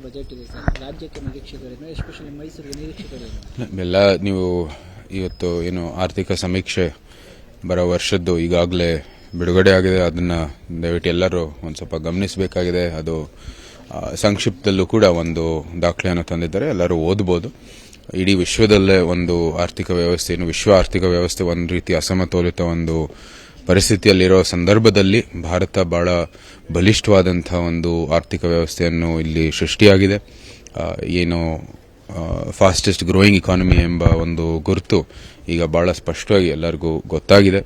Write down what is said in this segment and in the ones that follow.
Budget ಇದೆ sir, ರಾಜ್ಯಕ್ಕೆ ನಿರೀಕ್ಷೆಗಳೇನು, especially ಮೈಸೂರಿಗೆ ನಿರೀಕ್ಷೆಗಳೇನು? ಎಲ್ಲ ನೀವು ಇವತ್ತು ಏನು ಆರ್ಥಿಕ ಸಮೀಕ್ಷೆ ಬರೋ ವರ್ಷದ್ದು ಈಗಾಗಲೇ ಬಿಡುಗಡೆ ಆಗಿದೆ. ಅದನ್ನು ದಯವಿಟ್ಟು ಎಲ್ಲರೂ ಒಂದು ಸ್ವಲ್ಪ ಗಮನಿಸಬೇಕಾಗಿದೆ. ಅದು ಸಂಕ್ಷಿಪ್ತದಲ್ಲೂ ಕೂಡ ಒಂದು ದಾಖಲೆಯನ್ನು ತಂದಿದ್ದಾರೆ, ಎಲ್ಲರೂ ಓದಬಹುದು. ಇಡೀ ವಿಶ್ವದಲ್ಲೇ ಒಂದು ಆರ್ಥಿಕ ವ್ಯವಸ್ಥೆ, ವಿಶ್ವ ಆರ್ಥಿಕ ವ್ಯವಸ್ಥೆ ಒಂದು ರೀತಿ ಅಸಮತೋಲಿತ ಒಂದು ಪರಿಸ್ಥಿತಿಯಲ್ಲಿರೋ ಸಂದರ್ಭದಲ್ಲಿ ಭಾರತ ಬಹಳ ಬಲಿಷ್ಠವಾದಂತಹ ಒಂದು ಆರ್ಥಿಕ ವ್ಯವಸ್ಥೆಯನ್ನು ಇಲ್ಲಿ ಸೃಷ್ಟಿಯಾಗಿದೆ. ಏನು ಫಾಸ್ಟೆಸ್ಟ್ ಗ್ರೋಯಿಂಗ್ ಇಕಾನಮಿ ಎಂಬ ಒಂದು ಗುರುತು ಈಗ ಬಹಳ ಸ್ಪಷ್ಟವಾಗಿ ಎಲ್ಲರಿಗೂ ಗೊತ್ತಾಗಿದೆ.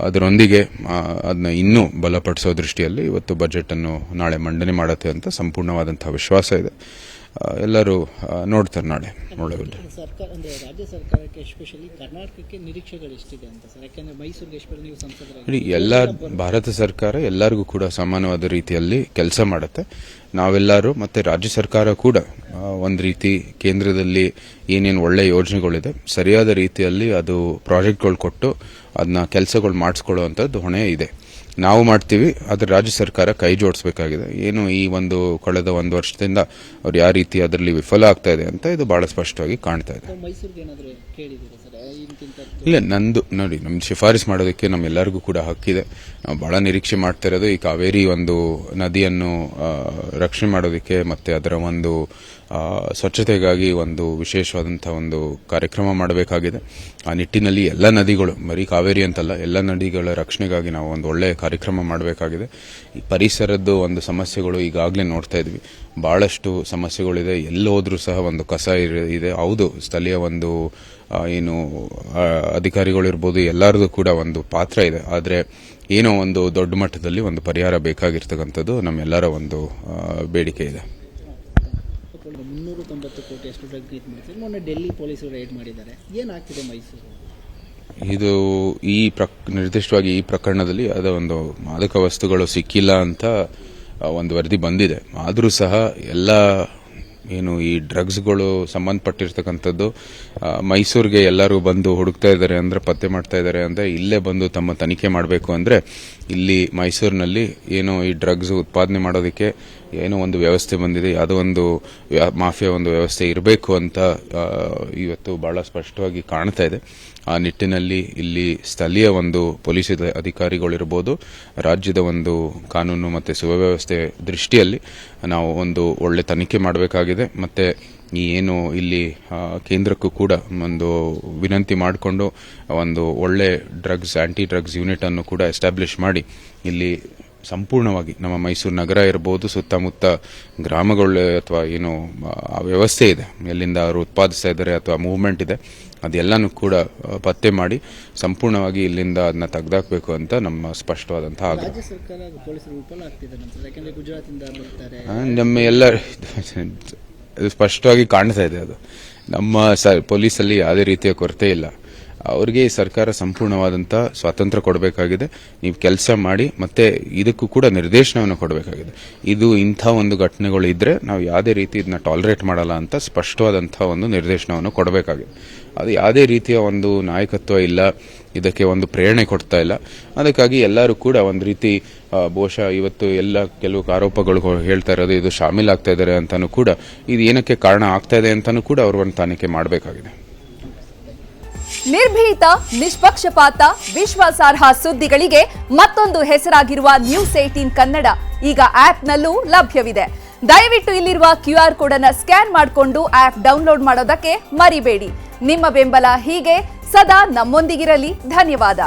ಅದರೊಂದಿಗೆ ಅದನ್ನ ಇನ್ನೂ ಬಲಪಡಿಸೋ ದೃಷ್ಟಿಯಲ್ಲಿ ಇವತ್ತು ಬಜೆಟ್ ಅನ್ನು ನಾಳೆ ಮಂಡನೆ ಮಾಡುತ್ತೆ ಅಂತ ಸಂಪೂರ್ಣವಾದಂತಹ ವಿಶ್ವಾಸ ಇದೆ. ಎಲ್ಲರೂ ನೋಡ್ತಾರೆ ನಾಳೆ. ರಾಜ್ಯ ಸರ್ಕಾರಕ್ಕೆ ಎಸ್ಪೆಷಲಿ ಕರ್ನಾಟಕಕ್ಕೆ ನಿರೀಕ್ಷೆಗಳು ಎಷ್ಟಿದೆ ಅಂತ ಸರ್? ಯಾಕಂದ್ರೆ ಮೈಸೂರಿಗೆ ಎಸ್ಪೆಷಲಿ ನೀವು ಸಂಸದರಾಗಿ ಎಲ್ಲ ಭಾರತ ಸರ್ಕಾರ ಎಲ್ಲರಿಗೂ ಕೂಡ ಸಮಾನವಾದ ರೀತಿಯಲ್ಲಿ ಕೆಲಸ ಮಾಡುತ್ತೆ. ನಾವೆಲ್ಲರೂ ಮತ್ತೆ ರಾಜ್ಯ ಸರ್ಕಾರ ಕೂಡ ಒಂದು ರೀತಿ ಕೇಂದ್ರದಲ್ಲಿ ಏನೇನು ಒಳ್ಳೆ ಯೋಜನೆಗಳಿದೆ ಸರಿಯಾದ ರೀತಿಯಲ್ಲಿ ಅದು ಪ್ರಾಜೆಕ್ಟ್ಗಳು ಕೊಟ್ಟು ಅದನ್ನ ಕೆಲಸಗಳು ಮಾಡಿಸ್ಕೊಳ್ಳುವಂಥದ್ದು ಹೊಣೆ ಇದೆ. ನಾವು ಮಾಡ್ತೀವಿ, ಆದರೆ ರಾಜ್ಯ ಸರ್ಕಾರ ಕೈ ಜೋಡಿಸಬೇಕಾಗಿದೆ. ಏನು ಈ ಒಂದು ಕಳೆದ ಒಂದು ವರ್ಷದಿಂದ ಅವ್ರು ಯಾವ ರೀತಿ ಅದರಲ್ಲಿ ವಿಫಲ ಆಗ್ತಾ ಇದೆ ಅಂತ ಇದು ಬಹಳ ಸ್ಪಷ್ಟವಾಗಿ ಕಾಣ್ತಾ ಇದೆ. ಇಲ್ಲ, ನಂದು ನೋಡಿ, ನಮ್ ಶಿಫಾರಸ್ ಮಾಡೋದಕ್ಕೆ ನಮ್ಮೆಲ್ಲರಿಗೂ ಕೂಡ ಹಕ್ಕಿದೆ. ನಾವು ಬಹಳ ನಿರೀಕ್ಷೆ ಮಾಡ್ತಾ ಇರೋದು ಈ ಕಾವೇರಿ ಒಂದು ನದಿಯನ್ನು ರಕ್ಷಣೆ ಮಾಡೋದಕ್ಕೆ ಮತ್ತೆ ಅದರ ಒಂದು ಸ್ವಚ್ಛತೆಗಾಗಿ ಒಂದು ವಿಶೇಷವಾದಂತಹ ಒಂದು ಕಾರ್ಯಕ್ರಮ ಮಾಡಬೇಕಾಗಿದೆ. ಆ ನಿಟ್ಟಿನಲ್ಲಿ ಎಲ್ಲ ನದಿಗಳು, ಬರೀ ಕಾವೇರಿ ಅಂತಲ್ಲ, ಎಲ್ಲ ನದಿಗಳ ರಕ್ಷಣೆಗಾಗಿ ನಾವು ಒಂದು ಒಳ್ಳೆಯ ಕಾರ್ಯಕ್ರಮ ಮಾಡಬೇಕಾಗಿದೆ. ಈ ಪರಿಸರದ್ದು ಒಂದು ಸಮಸ್ಯೆಗಳು ಈಗಾಗಲೇ ನೋಡ್ತಾ ಇದ್ವಿ, ಬಹಳಷ್ಟು ಸಮಸ್ಯೆಗಳಿದೆ. ಎಲ್ಲೋದ್ರೂ ಸಹ ಒಂದು ಕಸ ಇದೆ. ಹೌದು, ಸ್ಥಳೀಯ ಒಂದು ಏನು ಅಧಿಕಾರಿಗಳಿರ್ಬೋದು, ಎಲ್ಲರದು ಕೂಡ ಒಂದು ಪಾತ್ರ ಇದೆ. ಆದರೆ ಏನೋ ಒಂದು ದೊಡ್ಡ ಮಟ್ಟದಲ್ಲಿ ಒಂದು ಪರಿಹಾರ ಬೇಕಾಗಿರ್ತಕ್ಕಂಥದ್ದು ನಮ್ಮೆಲ್ಲರ ಒಂದು ಬೇಡಿಕೆ ಇದೆ. 390 ಕೋಟಿಯಷ್ಟು ಡ್ರಗ್ ಮಾಡಿದ್ದಾರೆ. ಮೊನ್ನೆ ಡೆಲ್ಲಿ ಪೊಲೀಸರು ರೈಡ್ ಮಾಡಿದ್ದಾರೆ. ಏನಾಗ್ತಿದೆ ಮೈಸೂರು? ಇದು ನಿರ್ದಿಷ್ಟವಾಗಿ ಈ ಪ್ರಕರಣದಲ್ಲಿ ಅದ ಒಂದು ಮಾದಕ ವಸ್ತುಗಳು ಸಿಕ್ಕಿಲ್ಲ ಅಂತ ಒಂದು ವರದಿ ಬಂದಿದೆ. ಆದರೂ ಸಹ ಎಲ್ಲ ಏನು ಈ ಡ್ರಗ್ಸ್ಗಳು ಸಂಬಂಧಪಟ್ಟಿರ್ತಕ್ಕಂಥದ್ದು ಮೈಸೂರಿಗೆ ಎಲ್ಲರೂ ಬಂದು ಹುಡುಕ್ತಾ ಇದ್ದಾರೆ ಅಂದ್ರೆ, ಪತ್ತೆ ಮಾಡ್ತಾ ಇದ್ದಾರೆ ಅಂದ್ರೆ, ಇಲ್ಲೇ ಬಂದು ತಮ್ಮ ತನಿಖೆ ಮಾಡಬೇಕು ಅಂದ್ರೆ ಇಲ್ಲಿ ಮೈಸೂರಿನಲ್ಲಿ ಏನೋ ಈ ಡ್ರಗ್ಸ್ ಉತ್ಪಾದನೆ ಮಾಡೋದಕ್ಕೆ ಏನೋ ಒಂದು ವ್ಯವಸ್ಥೆ ಬಂದಿದೆ, ಯಾವುದೋ ಒಂದು ಮಾಫಿಯಾ ಒಂದು ವ್ಯವಸ್ಥೆ ಇರಬೇಕು ಅಂತ ಇವತ್ತು ಬಹಳ ಸ್ಪಷ್ಟವಾಗಿ ಕಾಣ್ತಾ ಇದೆ. ಆ ನಿಟ್ಟಿನಲ್ಲಿ ಇಲ್ಲಿ ಸ್ಥಳೀಯ ಒಂದು ಪೊಲೀಸ್ ಅಧಿಕಾರಿಗಳಿರ್ಬೋದು, ರಾಜ್ಯದ ಒಂದು ಕಾನೂನು ಮತ್ತು ಸುವ್ಯವಸ್ಥೆ ದೃಷ್ಟಿಯಲ್ಲಿ ನಾವು ಒಂದು ಒಳ್ಳೆ ತನಿಖೆ ಮಾಡಬೇಕಾಗಿದೆ. ಮತ್ತೆ ಈ ಏನು ಇಲ್ಲಿ ಕೇಂದ್ರಕ್ಕೂ ಕೂಡ ಒಂದು ವಿನಂತಿ ಮಾಡಿಕೊಂಡು ಒಂದು ಒಳ್ಳೆ ಡ್ರಗ್ಸ್ ಆಂಟಿ ಡ್ರಗ್ಸ್ ಯೂನಿಟ್ ಅನ್ನು ಕೂಡ ಎಸ್ಟಾಬ್ಲಿಷ್ ಮಾಡಿ ಇಲ್ಲಿ ಸಂಪೂರ್ಣವಾಗಿ ನಮ್ಮ ಮೈಸೂರು ನಗರ ಇರಬಹುದು, ಸುತ್ತಮುತ್ತ ಗ್ರಾಮಗಳು ಅಥವಾ ಏನು ವ್ಯವಸ್ಥೆ ಇದೆ, ಎಲ್ಲಿಂದ ಅವರು ಉತ್ಪಾದಿಸ್ತಾ ಇದ್ದಾರೆ ಅಥವಾ ಮೂವ್ಮೆಂಟ್ ಇದೆ, ಅದೆಲ್ಲನೂ ಕೂಡ ಪತ್ತೆ ಮಾಡಿ ಸಂಪೂರ್ಣವಾಗಿ ಇಲ್ಲಿಂದ ಅದನ್ನ ತೆಗೆದಾಕಬೇಕು ಅಂತ ನಮ್ಮ ಸ್ಪಷ್ಟವಾದಂತಹ ನಮ್ಮ ಎಲ್ಲ ಸ್ಪಷ್ಟವಾಗಿ ಕಾಣ್ತಾ ಇದೆ. ಅದು ನಮ್ಮ ಪೊಲೀಸಲ್ಲಿ ಯಾವುದೇ ರೀತಿಯ ಕೊರತೆ ಇಲ್ಲ. ಅವರಿಗೆ ಸರ್ಕಾರ ಸಂಪೂರ್ಣವಾದಂತಹ ಸ್ವಾತಂತ್ರ್ಯ ಕೊಡಬೇಕಾಗಿದೆ. ನೀವು ಕೆಲಸ ಮಾಡಿ, ಮತ್ತೆ ಇದಕ್ಕೂ ಕೂಡ ನಿರ್ದೇಶನವನ್ನು ಕೊಡಬೇಕಾಗಿದೆ. ಇದು ಇಂಥ ಒಂದು ಘಟನೆಗಳು ಇದ್ರೆ ನಾವು ಯಾವುದೇ ರೀತಿ ಇದನ್ನ ಟಾಲರೇಟ್ ಮಾಡಲ್ಲ ಅಂತ ಸ್ಪಷ್ಟವಾದಂತಹ ಒಂದು ನಿರ್ದೇಶನವನ್ನು ಕೊಡಬೇಕಾಗಿದೆ. ಅದು ಯಾವುದೇ ರೀತಿಯ ಒಂದು ನಾಯಕತ್ವ ಇಲ್ಲ, ಇದಕ್ಕೆ ಒಂದು ಪ್ರೇರಣೆ ಕೊಡ್ತಾ ಇಲ್ಲ. ಅದಕ್ಕಾಗಿ ಎಲ್ಲರೂ ಕೂಡ ಒಂದು ರೀತಿ ಬಹುಶಃ ಇವತ್ತು ಕೆಲವು ಆರೋಪಗಳು ಹೇಳ್ತಾ ಇರೋದು ಇದು ಶಾಮೀಲಾಗ್ತಾ ಇದ್ದಾರೆ ಅಂತಾನು ಕೂಡ, ಇದು ಏನಕ್ಕೆ ಕಾರಣ ಆಗ್ತಾ ಇದೆ ಅಂತಾನು ಕೂಡ ಅವರು ಒಂದು ತನಿಖೆ ಮಾಡಬೇಕಾಗಿದೆ. ನಿರ್ಭೀತ, ನಿಷ್ಪಕ್ಷಪಾತ, ವಿಶ್ವಾಸಾರ್ಹ ಸುದ್ದಿಗಳಿಗೆ ಮತ್ತೊಂದು ಹೆಸರಾಗಿರುವ ನ್ಯೂಸ್ 18 ಕನ್ನಡ ಈಗ ಆಪ್ನಲ್ಲೂ ಲಭ್ಯವಿದೆ. ದಯವಿಟ್ಟು ಇಲ್ಲಿರುವ QR ಕೋಡ್ ಅನ್ನು ಸ್ಕ್ಯಾನ್ ಮಾಡಿಕೊಂಡು ಆಪ್ ಡೌನ್ಲೋಡ್ ಮಾಡೋದಕ್ಕೆ ಮರಿಬೇಡಿ. ನಿಮ್ಮ ಬೆಂಬಲ ಹೀಗೆ ಸದಾ ನಮ್ಮೊಂದಿಗಿರಲಿ. ಧನ್ಯವಾದ.